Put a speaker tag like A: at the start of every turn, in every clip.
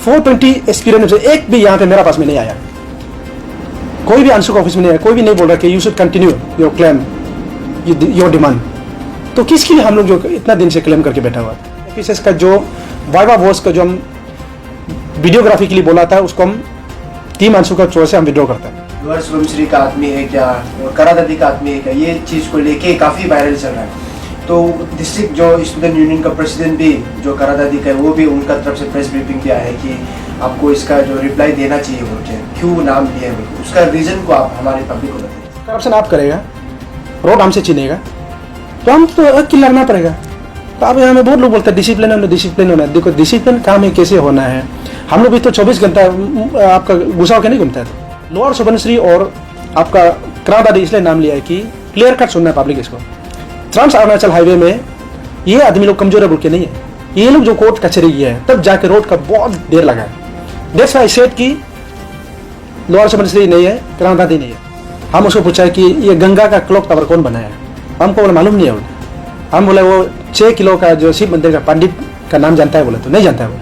A: 420 experience में से एक भी यहाँ पे मेरा पास में नहीं आया। कोई भी अंशु का ऑफिस में नहीं आया, कोई भी नहीं बोल रहा कि you should continue your claim, your demand. तो किसके लिए हम लोग जो इतना दिन से क्लेम करके बैठा हुआ था। एपीएसएस का जो वाइवा वॉस का जो हम वीडियोग्राफी के लिए बोला था, उसको हम टीम अंशु का चोर से हम विड्रॉ करते हैं।
B: लोअर सुबनसिरी का आदमी है क्या और करादादी का आदमी है क्या, ये चीज़ को लेके काफ़ी वायरल चल रहा है। तो डिस्ट्रिक्ट जो स्टूडेंट यूनियन का प्रेसिडेंट भी जो करादादी का है, वो भी उनका तरफ से प्रेस ब्रीफिंग दिया है कि आपको इसका जो रिप्लाई देना चाहिए बोल के, क्यों नाम लिया है, उसका रीज़न को आप हमारे पब्लिक को बताइए।
A: करप्शन आप करेगा, रोड हमसे छीनेगा, तो हम तो हक की लड़ना पड़ेगा। तो अब यहाँ में बहुत लोग बोलते हैं डिसिप्लिन होना है। देखो डिसिप्लिन काम है कैसे होना है। हम लोग भी तो 24 घंटा आपका घुसा के नहीं घूमता है। लोअर सुबनसिरी और आपका करादादी इसलिए नाम लिया है कि क्लियर कट सुनना है पब्लिक इसको। ट्रांस अरुणाचल हाईवे में ये आदमी लोग कमजोर है बोल के नहीं है, ये लोग जो कोर्ट कचहरी किया है तब जाके रोड का बहुत देर लगा है। दैट्स व्हाई आई सेड कि लोअर सुबनसिरी नहीं है, करादादी नहीं है। हम उसको पूछा कि ये गंगा का क्लॉक टावर कौन बनाया है, हमको बोला मालूम नहीं है। हम बोले वो 6 किलो का जो शिव मंदिर का पंडित का नाम जानता है, बोले तो नहीं जानता है वो।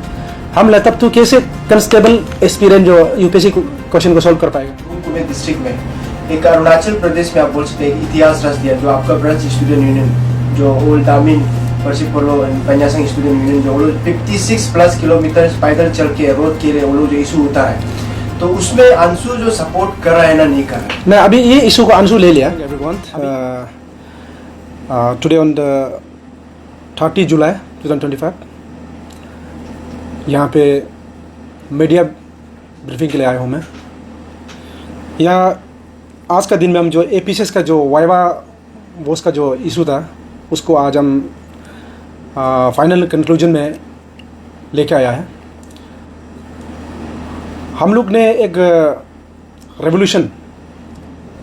A: हम बोले तब तू कैसे कंस्टेबल एक्सपीरियंस जो यूपीएससी क्वेश्चन को सॉल्व कर पाएगा।
B: डिस्ट्रिक्ट में एक अरुणाचल प्रदेश में आप बोल सकते हैं इतिहास रच दिया, जो आपका ब्रांच स्टूडेंट यूनियन जो ओल्ड दामिन परसिपोलो पन्यासंग स्टूडेंट यूनियन जो 56+ किलोमीटर पैदल चल के रोड के लिए वो लोग जो इशू होता है, तो उसमें अंशु जो सपोर्ट कर रहा है ना नहीं कर रहा है।
A: मैं अभी ये इशू को अंशु ले लिया। टुडे ऑन द 30 जुलाई 2025 यहाँ पे मीडिया ब्रीफिंग के लिए आया हूँ मैं। यहाँ आज का दिन में हम जो एपीएसएस का जो वाइवा वॉस का जो इशू था, उसको आज हम फाइनल कंक्लूजन में लेके आया है। हम लोग ने एक रेवोल्यूशन,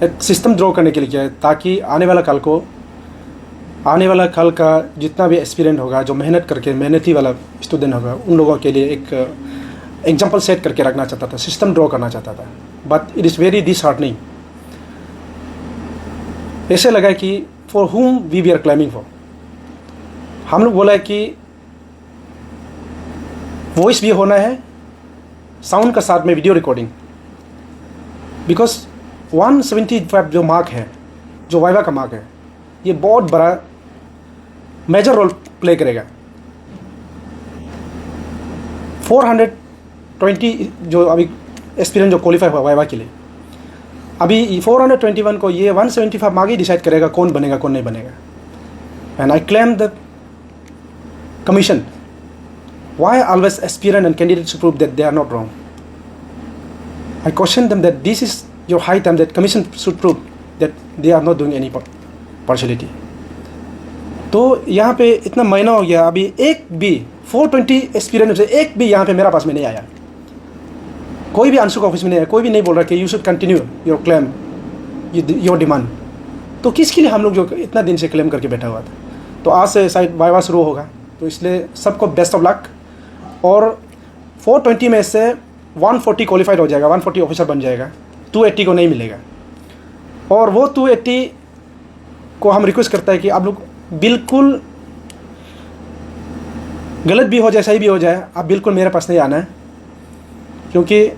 A: एक सिस्टम ड्रॉ करने के लिए किया है, ताकि आने वाला कल का जितना भी एक्सपीरियंस होगा, जो मेहनती वाला स्टूडेंट होगा, उन लोगों के लिए एक एग्जाम्पल सेट करके रखना चाहता था, सिस्टम ड्रॉ करना चाहता था। But it is very disheartening. ऐसे लगा कि for whom we are climbing for. हम लोग बोला है कि वॉइस भी होना है, साउंड का साथ में वीडियो रिकॉर्डिंग, बिकॉज 175 जो मार्क है, जो वाइवा का मार्क है, ये बहुत बड़ा मेजर रोल प्ले करेगा। 420 जो अभी एक्सपीरियंस जो क्वालिफाई हुआ वाइवा के लिए, अभी 421 को ये 175 मार्क ही डिसाइड करेगा कौन बनेगा कौन नहीं बनेगा। And I claim the commission, why always aspirant and candidates to prove that they are not wrong? I caution them that this is your high time that commission should prove that they are not doing any partiality. तो यहाँ पे इतना महीना हो गया, अभी एक भी 420 एक्सपीरियंस से एक भी यहाँ पे मेरा पास में नहीं आया। कोई भी अंशु का ऑफिस में नहीं आया, कोई भी नहीं बोल रहा कि you should continue your claim, your demand. तो किसके लिए हम लोग जो इतना दिन से क्लेम करके बैठा हुआ था। तो आज से शायद वाइवा शुरू होगा, तो इसलिए सबको बेस्ट ऑफ लक। और 420 में से 140 क्वालिफाइड हो जाएगा, 140 ऑफिसर बन जाएगा, 280 को नहीं मिलेगा। और वो 280 को हम रिक्वेस्ट करता है कि आप लोग बिल्कुल गलत भी हो जाए सही भी हो जाए, आप बिल्कुल मेरे पास नहीं आना है, क्योंकि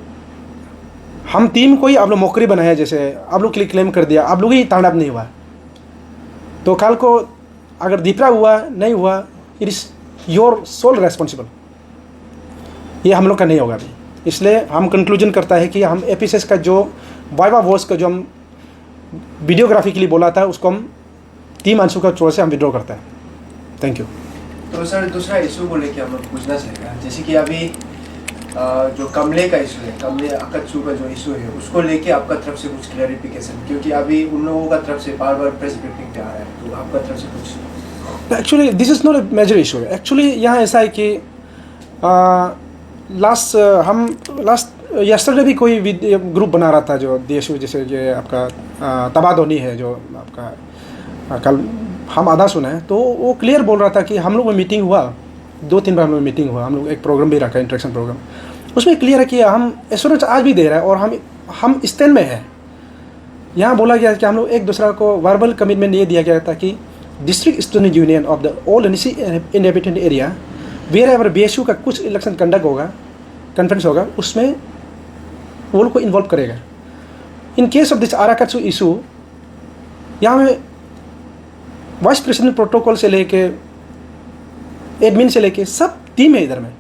A: हम टीम को ही आप लोग मौकरी बनाया, जैसे आप लोग के लिए क्लेम कर दिया, आप लोग ही तांडव नहीं हुआ। तो कल को अगर दीपरा हुआ नहीं हुआ, it is your sole responsible. ये हम लोग का नहीं होगा अभी। इसलिए हम कंक्लूजन करता है कि हम एपीएसएस का जो वाइवा वॉस का जो हम वीडियोग्राफी के लिए बोला था, उसको हम टीम अंशु का चोर से हम विड्रॉ करता है। Thank you.
B: तो सर दूसरा इशू को लेके हम लोग पूछना चाहेंगे, जैसे कि अभी जो कमले का इशू है, कमले अकत्सू का जो इशू है, उसको लेके आपका तरफ से कुछ क्लैरिफिकेशन, क्योंकि अभी उन लोगों का तरफ से बार बार प्रेस ब्रीफिंग पे आ रहा है, तो आपका तरफ से कुछ।
A: Actually this is not a major issue. Actually यहाँ ऐसा है कि लास्ट यस्टरडे भी कोई ग्रुप बना रहा था जो देशु, जैसे ये आपका तबादोनी है जो आपका कल हम आधा सुना है, तो वो क्लियर बोल रहा था कि हम लोग में मीटिंग हुआ, 2-3 बार हम लोग मीटिंग हुआ, हम लोग एक प्रोग्राम भी रखा, इंटरेक्शन प्रोग्राम, उसमें क्लियर है कि हम एश्योरेंस आज भी दे रहे हैं और हम स्टैंड में हैं। यहाँ बोला गया कि हम लोग एक दूसरा को वर्बल कमिटमेंट ये दिया गया था कि district student union of the all inhabited area, wherever BSU का कुछ इलेक्शन कंडक्ट होगा, कॉन्फ्रेंस होगा उसमें वो लोग को इन्वॉल्व करेगा। इन केस ऑफ दिस आराकात्सु इशू, यहाँ में वाइस प्रेसिडेंट प्रोटोकॉल से लेके एडमिन से लेके सब टीम है इधर में।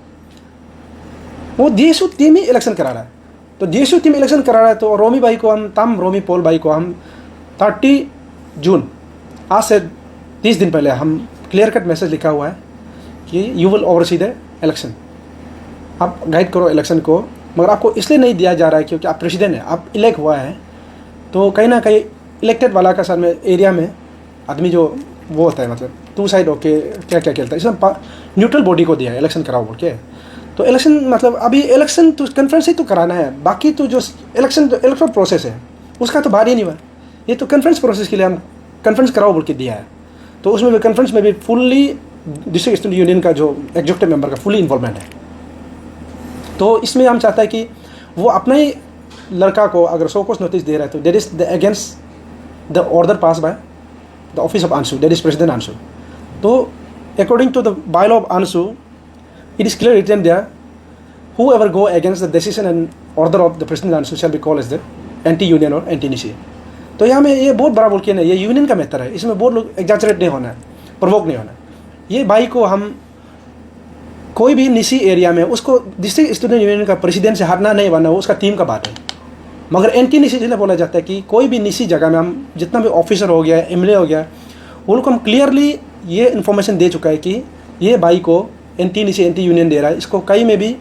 A: वो DSU टीम ही इलेक्शन करा रहा है। तो DSU टीम इलेक्शन करा रहा है, तो रोमी भाई को हम रोमी पॉल भाई को हम 30 जून आज से 30 दिन पहले हम क्लियर कट मैसेज लिखा हुआ है कि you will oversee the election, आप गाइड करो इलेक्शन को। मगर आपको इसलिए नहीं दिया जा रहा है क्योंकि आप प्रेसिडेंट हैं, आप इलेक्ट हुआ है, तो कहीं ना कहीं इलेक्टेड वाला का सर में एरिया में आदमी जो वो होता है, मतलब 2 साइड होके क्या क्या खेलता है, इसमें न्यूट्रल बॉडी को दिया है इलेक्शन कराओ बोल के। तो इलेक्शन मतलब अभी इलेक्शन तो कॉन्फ्रेंस ही तो कराना है, बाकी तो जो इलेक्शन जो इलेक्ट्रल प्रोसेस है उसका तो बाहर ही नहीं हुआ। ये तो कॉन्फ्रेंस प्रोसेस के लिए हम कॉन्फ्रेंस कराओ बोल के दिया है। तो उसमें भी कॉन्फ्रेंस में भी फुल्ली डिस्ट्रिक्ट स्टूडेंट यूनियन का जो एग्जीक्यूटिव मेंबर का फुली इन्वॉल्वमेंट है। तो इसमें हम चाहते हैं कि वो अपने ही लड़का को अगर सोकोस नोटिस दे रहा है तो that is the against the order pass by the office of ANSU, that is president ANSU. तो according to the bylaw of ANSU, it is clearly written there, whoever go against the decision and order of the president Anshu shall be called as the anti-union or anti-nishi। तो यहाँ में ये बहुत बड़ा बोल के नहीं, ये यूनियन का मैटर है, इसमें बहुत लोग एग्जैजरेट नहीं होना है, प्रवोक नहीं होना है। ये भाई को हम कोई भी निशी एरिया में उसको डिस्ट्रिक्ट स्टूडेंट यूनियन का प्रेसिडेंट से हटना नहीं बनना, वो उसका टीम का बात है। मगर एंटी निशी इसलिए बोला जाता है कि कोई भी निशी जगह में हम जितना भी ऑफिसर हो गया, MLA हो गया, उनको हम क्लियरली ये इन्फॉर्मेशन दे चुका है कि ये भाई को एंटी निशी एंटी यूनियन दे रहा है, इसको कहीं में भी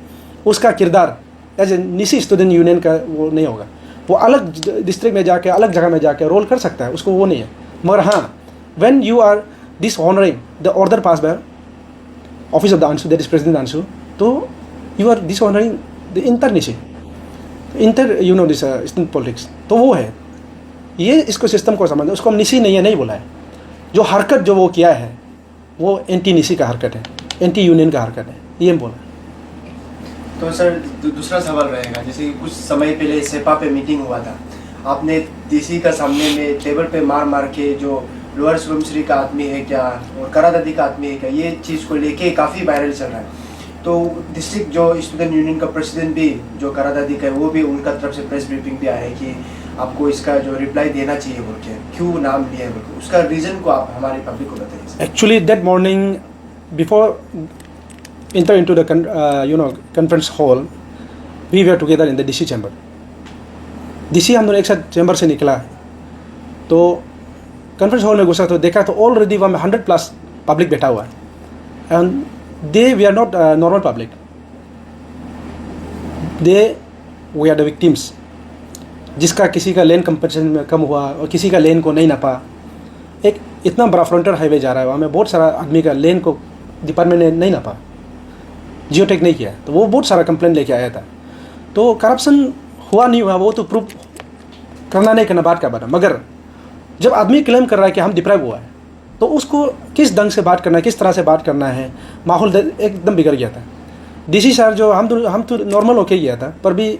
A: उसका किरदार as a Nishi student union का वो नहीं होगा। वो अलग डिस्ट्रिक्ट में जाके अलग जगह में जाके रोल कर सकता है, उसको वो नहीं है। मगर हाँ, when you are dishonoring the order pass by office of the ANSU, that is president ANSU, तो you are dishonoring the inter Nyishi, inter you know this student politics. तो वो है ये, इसको सिस्टम को समझ, उसको हम निशी नहीं है नहीं बोला है। जो हरकत जो वो किया है वो एंटी निशी का हरकत है, एंटी यूनियन का हरकत है, ये हम बोला।
B: तो सर दूसरा सवाल रहेगा, जैसे कि कुछ समय पहले सेपा पे मीटिंग हुआ था, आपने DC का सामने में टेबल पे मार मार के जो लोअर सुबनसिरी का आदमी है क्या और करादादी का आदमी है क्या, ये चीज़ को लेके काफ़ी वायरल चल रहा है। तो डिस्ट्रिक्ट जो स्टूडेंट यूनियन का प्रेसिडेंट भी जो करादादी का है, वो भी उनका तरफ से प्रेस ब्रीफिंग भी आया है कि आपको इसका जो रिप्लाई देना चाहिए बोल के, क्यों नाम लिया है बोल के, उसका रीज़न को आप हमारे पब्लिक को बताइए।
A: Actually that morning before enter into the conference hall, we were together in the DC chamber। DC हम दोनों एक साथ चैम्बर से निकला, तो कॉन्फ्रेंस हॉल में घुसा तो देखा तो ऑलरेडी वहाँ में 100+ पब्लिक बैठा हुआ है। And they we are not normal public, they we are the victims, जिसका किसी का लेन कंपटीशन में कम हुआ और किसी का लेन को नहीं नापा। एक इतना बड़ा फ्रंटर हाईवे जा रहा है, वहाँ में बहुत सारा आदमी का लेन को डिपार्टमेंट ने नहीं नापा, जियोटेक नहीं किया, तो वो बहुत सारा कंप्लेंट लेके आया था। तो करप्शन हुआ नहीं हुआ वो तो प्रूफ करना नहीं करना बात का बात है। मगर जब आदमी क्लेम कर रहा है कि हम डिप्राइव हुआ है, तो उसको किस ढंग से बात करना है, किस तरह से बात करना है, माहौल एकदम बिगड़ गया था। DC सर जो हम तो नॉर्मल होके गया था, पर भी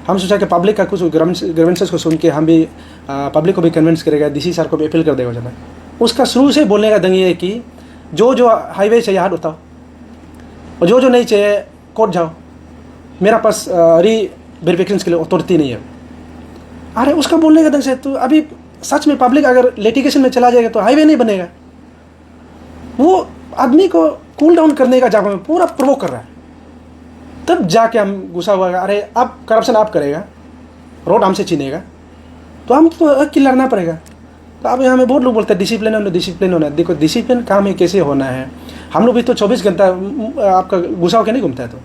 A: हम सोचा कि पब्लिक का कुछ ग्रीवेंसेस को सुन के हम भी पब्लिक को भी कन्विंस करेगा, DC सर को भी अपील कर देगा ज़्यादा। उसका शुरू से बोलने का ढंग ये है कि जो हाईवे चाहिए हाथ उठाओ, और जो नहीं चाहिए कोर्ट जाओ, मेरा पास वेरिफिकेशन के लिए अथॉरिटी नहीं है। अरे उसका बोलने का ढंग से तो अभी सच में पब्लिक अगर लिटिगेशन में चला जाएगा तो हाईवे नहीं बनेगा। वो आदमी को कूल डाउन करने का जगह में पूरा प्रोवोक कर रहा है, तब जाके हम गुस्सा हुआ, अरे अब करप्शन आप करेगा, रोड हमसे छीनेगा, तो हम तो हक की लड़ना पड़ेगा। तो अब यहाँ में बहुत लोग बोलते हैं डिसिप्लिन होना। देखो डिसिप्लिन काम है कैसे होना है। हम लोग भी तो 24 घंटा आपका गुस्सा होकर नहीं घूमता है, तो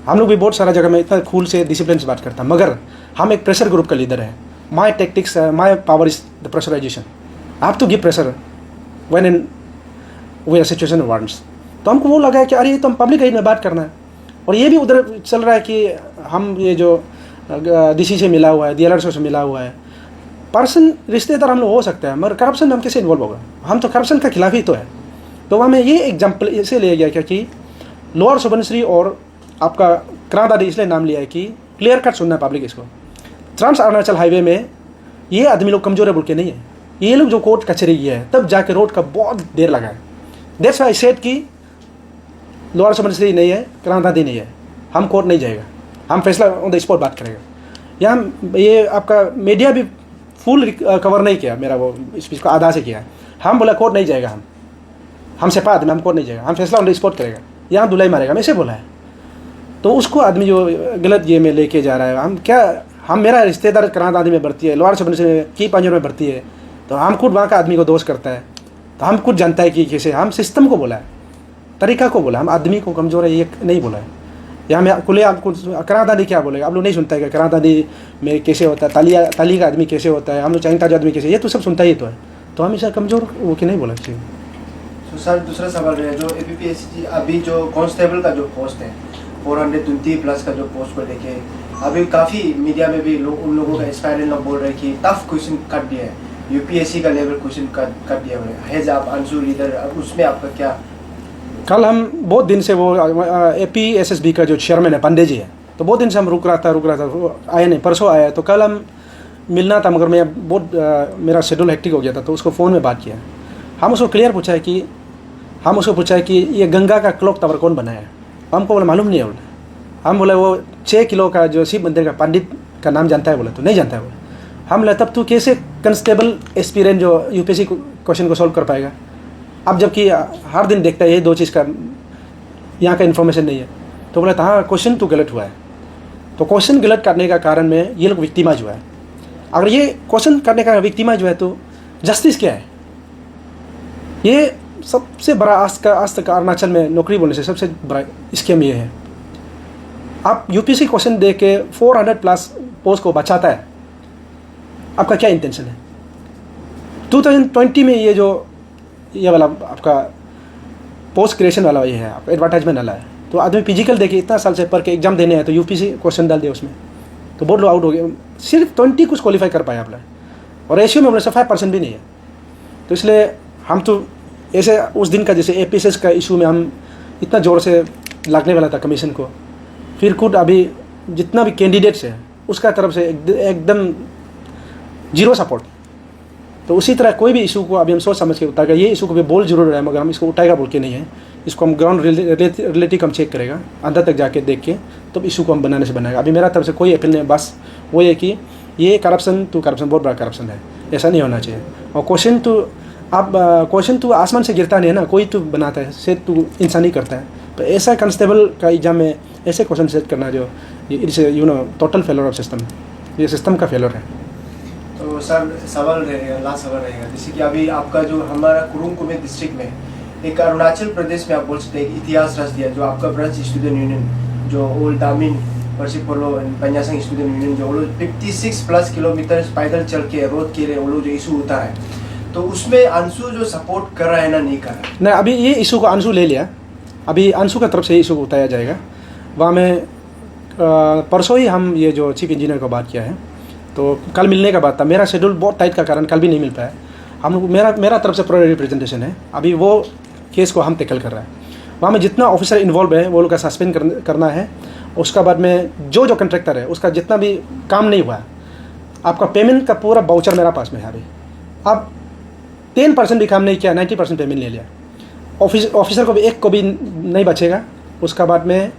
A: हम लोग भी बहुत सारा जगह में इतना खूल से डिसिप्लिन से बात करता है। मगर हम एक प्रेशर ग्रुप का लीडर है। My tactics, my power is the pressurization. आप तो give pressure when in way situation wards. तो हमको वो लगा है कि अरे ये तो हम पब्लिक में बात करना है, और ये भी उधर चल रहा है कि हम ये जो DC से मिला हुआ है, DLR से मिला हुआ है, पर्सन रिश्तेदार हम लोग हो सकते हैं, मगर करप्शन में हम कैसे इन्वॉल्व होगा? हम तो करप्शन का खिलाफ ही तो है। तो वहाँ में ये एग्जाम्पल इसे लिया गया क्योंकि लोअर सुबनसिरी और आपका करादादी इसलिए नाम लिया है कि क्लियर कट सुनना है पब्लिक इसको। ट्रांस अरुणाचल हाईवे में ये आदमी लोग कमजोर है बोल के नहीं है, ये लोग जो कोर्ट कचहरी किया है तब जाके रोड का बहुत देर लगा है। दैट्स व्हाई आई सेड कि लोअर सुबनसिरी नहीं है, करादादी नहीं है, हम कोर्ट नहीं जाएगा। हम फैसला ऑन द स्पॉट बात करेंगे। यहाँ ये आपका मीडिया भी फुल कवर नहीं किया मेरा वो स्पीच को, आधा से किया है। हम बोला कोर्ट नहीं जाएगा, हमसे पाद में हम कोर्ट नहीं जाएगा, हम फैसला ऑन द स्पॉट करेगा, यहाँ धुलाई मारेगा, हम ऐसे बोला है। तो उसको आदमी जो गलत ये में लेके जा रहा है, हम क्या, हम मेरा रिश्तेदार करांत आदमी में भर्ती है, लोअर सब से की पंजर में भर्ती है, तो हम खुद वहाँ का आदमी को दोष करता है। तो हम खुद जानता है कि कैसे, हम सिस्टम को बोला है, तरीका को बोला, हम आदमी को कमज़ोर है ये नहीं बोला है। यहाँ में खुले आपको करांत दादी क्या बोलेगा, आप लोग नहीं सुनता है कि करांत दादी में कैसे होता है, ताली का आदमी कैसे होता है, हम लोग चाइंता आदमी कैसे, ये तो सब सुनता ही तो है। तो हम इसे कमज़ोर वो कि नहीं बोला चाहिए।
B: तो सर दूसरा सवाल है, जो APPSC अभी जो कांस्टेबल का जो पोस्ट है 420+ का जो पोस्ट को लेके अभी काफ़ी मीडिया में भी उन लोगों का एस्पायरेंट लोग बोल रहे हैं कि टफ क्वेश्चन कट दिया है, UPSC का लेवल क्वेश्चन कट दिया हुआ है आप अंशु लीडर, उसमें आपका क्या?
A: कल हम बहुत दिन से वो APSSB का जो चेयरमैन है पंडे जी है, तो बहुत दिन से हम रुक रहा था वो आया नहीं, परसों आया। तो कल हम मिलना था, मगर मैं बहुत मेरा शेड्यूल हेक्टिक हो गया था, तो उसको फ़ोन में बात किया। हम उसको क्लियर पूछा है कि ये गंगा का क्लॉक टावर कौन बनाया है, हमको बोला मालूम नहीं है। बोले हम बोले वो 6 किलो का जो शिव मंदिर का पंडित का नाम जानता है, बोले तो नहीं जानता है। बोले हम बोले तब तू कैसे कंस्टेबल एस्पिरेंट जो UPSC क्वेश्चन को सॉल्व कर पाएगा, अब जबकि हर दिन देखता है ये 2 चीज़ का यहाँ का इन्फॉर्मेशन नहीं है। तो बोला हाँ क्वेश्चन तो गलत हुआ है। तो क्वेश्चन गलत करने का कारण में ये लोग विक्टिमाइज हुआ है। अगर ये क्वेश्चन करने का विक्टिमाइज हुआ है तो जस्टिस क्या है? ये सबसे बड़ा आज तक अरुणाचल में नौकरी बोलने से सबसे बड़ा स्कीम ये है। आप UPSC क्वेश्चन दे के 400+ पोस्ट को बचाता है, आपका क्या इंटेंशन है? 2020 में ये वाला आपका पोस्ट क्रिएशन वाला ये है, आपका एडवर्टाइजमेंट वाला है। तो आदमी फिजिकल देखिए इतना साल से पढ़ के एग्जाम देने हैं, तो UPSC क्वेश्चन डाल दिया उसमें, तो बहुत लोग आउट हो गए। सिर्फ 20 कुछ क्वालिफाई कर पाए आप लोग, और रेशियो में बोले 5% भी नहीं है। तो इसलिए हम तो ऐसे उस दिन का जैसे APSS का इशू में हम इतना ज़ोर से लगने वाला था कमीशन को, फिर खुद अभी जितना भी कैंडिडेट्स है उसका तरफ से एकदम जीरो सपोर्ट। तो उसी तरह कोई भी इशू को अभी हम सोच समझ के उठाएगा, ये इशू को भी बोल जरूर है, मगर हम इसको उठाएगा बोल के नहीं है। इसको हम ग्राउंड रिलेटिव हम चेक करेगा, अंदर तक जाके देख के तब इशू को हम बनाने से बनाएगा। अभी मेरा तरफ से कोई अपील नहीं, बस वो ये कि ये करप्शन बहुत बड़ा करप्शन है, ऐसा नहीं होना चाहिए। और क्वेश्चन तो आसमान से गिरता नहीं है ना, कोई तो बनाता है, सेट तो इंसान ही करता है। तो ऐसा कांस्टेबल का एग्जाम में ऐसे क्वेश्चन सेट करना जो it's total failure of system, ये सिस्टम का फेलर है।
B: तो सर सवाल रहेगा, लास्ट सवाल रहेगा, जैसे कि अभी आपका जो हमारा कुरुंग कुमे डिस्ट्रिक्ट में एक अरुणाचल प्रदेश में आप बोल सकते हैं इतिहास रच दिया, जो आपका ब्रज स्टूडेंट यूनियन जो ओल्ड दामिन परसिपोलो पंजासंग स्टूडेंट यूनियन जो वो लोग 56+ किलोमीटर पैदल चल के रोड के लिए वो लोग जो इशू होता है, तो उसमें अंशु जो सपोर्ट कर रहा है ना नहीं कर रहा है?
A: नहीं, अभी ये इशू को अंशु ले लिया, अभी अंशु का तरफ से इशू को उठाया जाएगा। वहाँ में परसों ही हम ये जो चीफ इंजीनियर को बात किया है, तो कल मिलने का बात था। मेरा शेड्यूल बहुत टाइट का कारण कल भी नहीं मिल पाया। हम लोग मेरा तरफ से पूरा रिप्रेजेंटेशन है, अभी वो केस को हम टैकल कर रहा है। वहाँ में जितना ऑफिसर इन्वॉल्व है वो लोग का सस्पेंड करना है। उसका बाद में जो कॉन्ट्रैक्टर है उसका जितना भी काम नहीं हुआ है, आपका पेमेंट का पूरा बाउचर मेरा पास में है। अभी आप 10% भी काम नहीं किया, 90% पेमेंट ले लिया। ऑफिसर को भी एक को भी नहीं बचेगा। उसका बाद में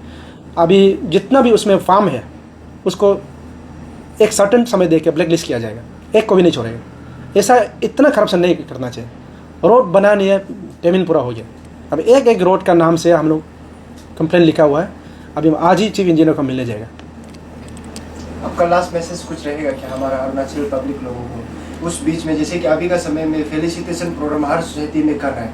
A: अभी जितना भी उसमें फार्म है उसको एक सर्टेन समय दे के ब्लैक लिस्ट किया जाएगा, एक को भी नहीं छोड़ेगा। ऐसा इतना करप्शन नहीं करना चाहिए। रोड बनानी है, पेमेंट पूरा हो गया। अब एक रोड का नाम से हम लोग कंप्लेन लिखा हुआ है, अभी हम आज ही चीफ इंजीनियर को मिलने जाएगा।
B: आपका लास्ट मैसेज कुछ रहेगा क्या हमारा अरुणाचल पब्लिक लोगों को? उस बीच में जैसे कि अभी का समय में फेलिसिटेशन प्रोग्राम हर सोसाइटी में कर रहा है,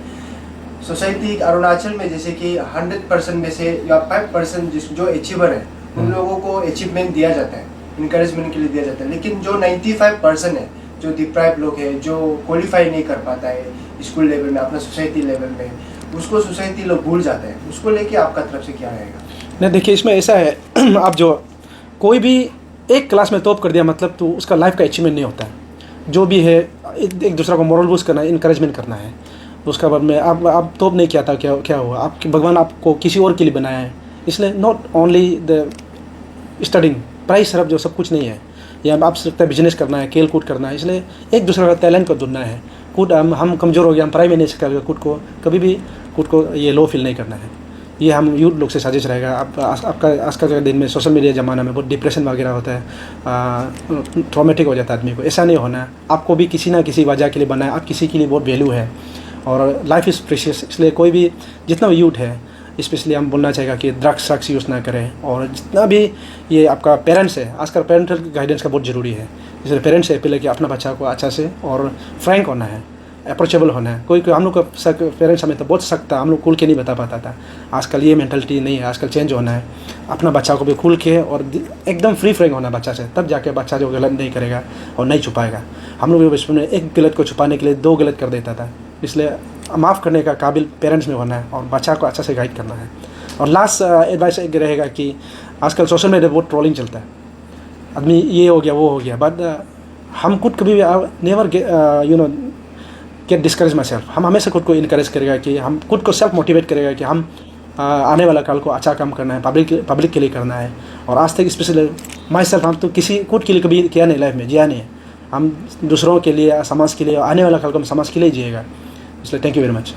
B: सोसाइटी अरुणाचल में जैसे कि 100% में से या 5% जो अचीवर है उन लोगों को अचीवमेंट दिया जाता है, इनकरेजमेंट के लिए दिया जाता है। लेकिन जो 95% है, जो डिप्राइव लोग है, जो क्वालिफाई नहीं कर पाता है स्कूल लेवल में, अपना सोसाइटी लेवल में, उसको सोसाइटी लोग भूल जाते हैं। उसको लेके आपका तरफ से क्या रहेगा?
A: नहीं, देखिए इसमें ऐसा है आप जो कोई भी एक क्लास में टॉप कर दिया मतलब तो उसका लाइफ का अचीवमेंट नहीं होता है। जो भी है एक दूसरा को मोरल बूस्ट करना है, इनकरेजमेंट करना है। उसका बाद में आप टॉप नहीं किया था, क्या हुआ? आपके भगवान आपको किसी और के लिए बनाया है। इसलिए not only the studying price सिर्फ जो सब कुछ नहीं है, या आप सकता है बिजनेस करना है, खेल कूद करना है। इसलिए एक दूसरे का टैलेंट को ढूंढना है। खुद हम कमज़ोर हो गए, हम पढ़ाई में नहीं कर खुद को कभी भी खुद को ये लो फील नहीं करना है। ये हम यूथ लोग से साजिश रहेगा। आपका आजकल के दिन में सोशल मीडिया ज़माना में बहुत डिप्रेशन वगैरह होता है, ट्रॉमेटिक हो जाता है आदमी को। ऐसा नहीं होना है। आपको भी किसी ना किसी वजह के लिए बनाया, आप किसी के लिए बहुत वैल्यू है और लाइफ इज़ प्रेशियस। इसलिए कोई भी जितना भी यूथ है, स्पेशली हम बोलना चाहेगा कि ड्रग्स यूज़ ना करें। और जितना भी ये आपका पेरेंट्स है, आजकल पेरेंटल गाइडेंस का बहुत ज़रूरी है। इसलिए पेरेंट्स से अपील है कि अपना बच्चा को अच्छा से और फ्रैंक होना है, अप्रोचेबल होना है। कोई हम लोग का पेरेंट्स हमें तो बहुत सख्त था, हम लोग खुल के नहीं बता पाता था। आजकल ये मेंटलिटी नहीं है, आजकल चेंज होना है। अपना बच्चा को भी खुल के और एकदम फ्री फ्रैंक होना बच्चा से, तब जाके बच्चा जो गलत नहीं करेगा और नहीं छुपाएगा। हम लोग भी बचपन में एक गलत को छुपाने के लिए 2 गलत कर देता था। इसलिए माफ़ करने का काबिल पेरेंट्स में होना है और बच्चा को अच्छा से गाइड करना है। और लास्ट एडवाइस एक रहेगा कि आजकल सोशल मीडिया बहुत ट्रोलिंग चलता है, आदमी ये हो गया वो हो गया, बट हम खुद कभी never get discourage my self. हम हमेशा खुद को इनकरेज करेगा कि हम खुद को सेल्फ मोटिवेट करेगा कि हम आने वाला कल को अच्छा काम करना है, पब्लिक के लिए करना है। और आज तक स्पेशली माई सेल्फ, हम तो किसी खुद के लिए कभी किया नहीं, लाइफ में जिया नहीं है। हम दूसरों के लिए, समाज के लिए, आने वाला कल को हम समाज के लिए जिएगा। इसलिए थैंक यू वेरी मच।